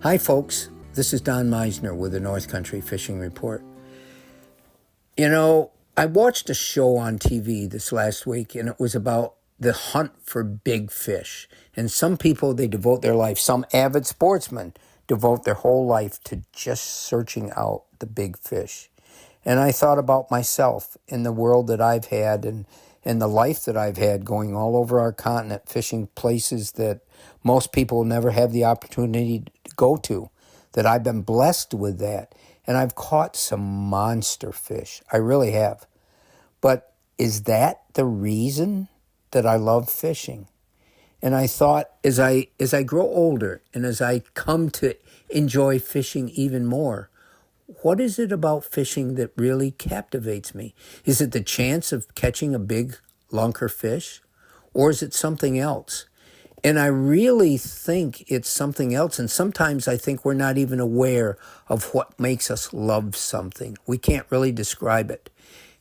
Hi folks, this is Don Meissner with the North Country Fishing Report. You know, I watched a show on TV this last week and it was about the hunt for big fish. And some people, they devote their life, some avid sportsmen devote their whole life to just searching out the big fish. And I thought about myself in the world that I've had and the life that I've had going all over our continent, fishing places that most people never have the opportunity to go to, that I've been blessed with that. And I've caught some monster fish. I really have. But is that the reason that I love fishing? And I thought as I grow older and as I come to enjoy fishing even more, what is it about fishing that really captivates me? Is it the chance of catching a big lunker fish? Or is it something else? And I really think it's something else. And sometimes I think we're not even aware of what makes us love something. We can't really describe it.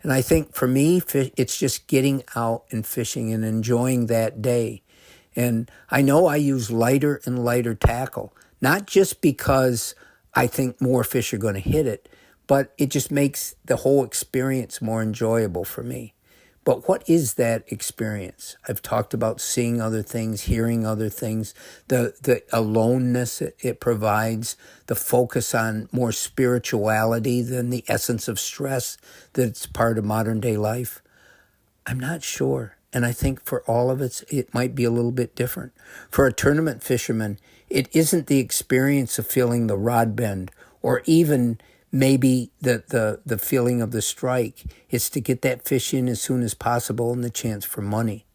And I think for me, it's just getting out and fishing and enjoying that day. And I know I use lighter and lighter tackle, not just because I think more fish are going to hit it, but it just makes the whole experience more enjoyable for me. But what is that experience? I've talked about seeing other things, hearing other things, the aloneness it provides, the focus on more spirituality than the essence of stress that's part of modern day life. I'm not sure. And I think for all of us, it might be a little bit different. For a tournament fisherman, it isn't the experience of feeling the rod bend or even maybe the feeling of the strike. It's to get that fish in as soon as possible and the chance for money.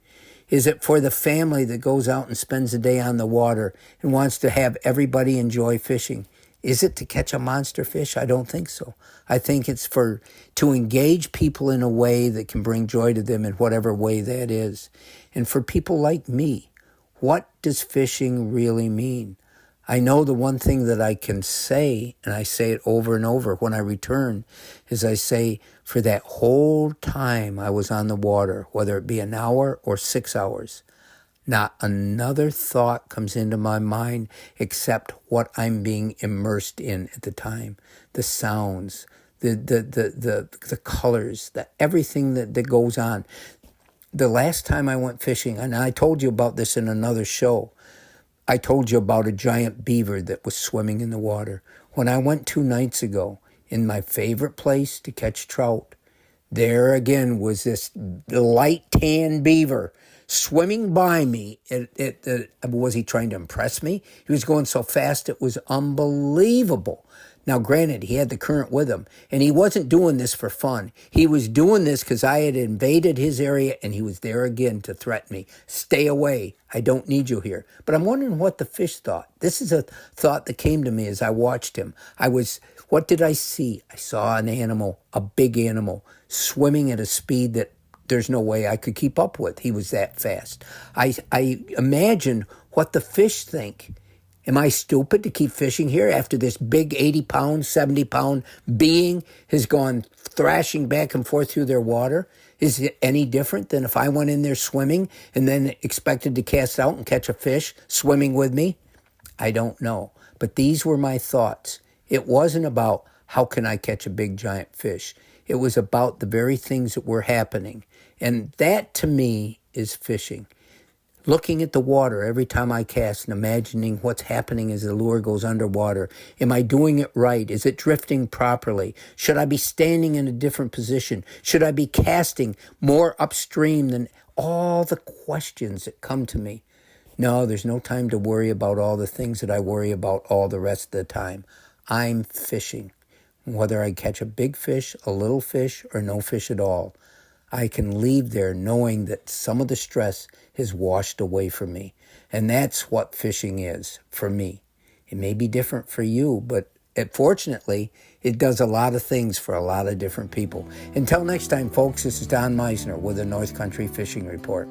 Is it for the family that goes out and spends a day on the water and wants to have everybody enjoy fishing? Is it to catch a monster fish? I don't think so. I think it's to engage people in a way that can bring joy to them in whatever way that is. And for people like me, what does fishing really mean? I know the one thing that I can say, and I say it over and over when I return, is I say, for that whole time I was on the water, whether it be an hour or 6 hours, not another thought comes into my mind except what I'm being immersed in at the time. The sounds, the colors, everything that goes on. The last time I went fishing, and I told you about this in another show, I told you about a giant beaver that was swimming in the water. When I went 2 nights ago, in my favorite place to catch trout, there again was this light tan beaver swimming by me. Was he trying to impress me? He was going so fast it was unbelievable. Now, granted, he had the current with him, and he wasn't doing this for fun. He was doing this because I had invaded his area, and he was there again to threaten me. Stay away. I don't need you here. But I'm wondering what the fish thought. This is a thought that came to me as I watched him. What did I see? I saw an animal, a big animal, swimming at a speed that there's no way I could keep up with. He was that fast. I imagine what the fish think. Am I stupid to keep fishing here after this big 80-pound, 70-pound being has gone thrashing back and forth through their water? Is it any different than if I went in there swimming and then expected to cast out and catch a fish swimming with me? I don't know. But these were my thoughts. It wasn't about how can I catch a big giant fish. It was about the very things that were happening. And that to me is fishing. Looking at the water every time I cast and imagining what's happening as the lure goes underwater. Am I doing it right? Is it drifting properly? Should I be standing in a different position? Should I be casting more upstream than all the questions that come to me? No, there's no time to worry about all the things that I worry about all the rest of the time. I'm fishing. Whether I catch a big fish, a little fish, or no fish at all, I can leave there knowing that some of the stress is washed away from me. And that's what fishing is for me. It may be different for you, but fortunately, it does a lot of things for a lot of different people. Until next time, folks, this is Don Meissner with the North Country Fishing Report.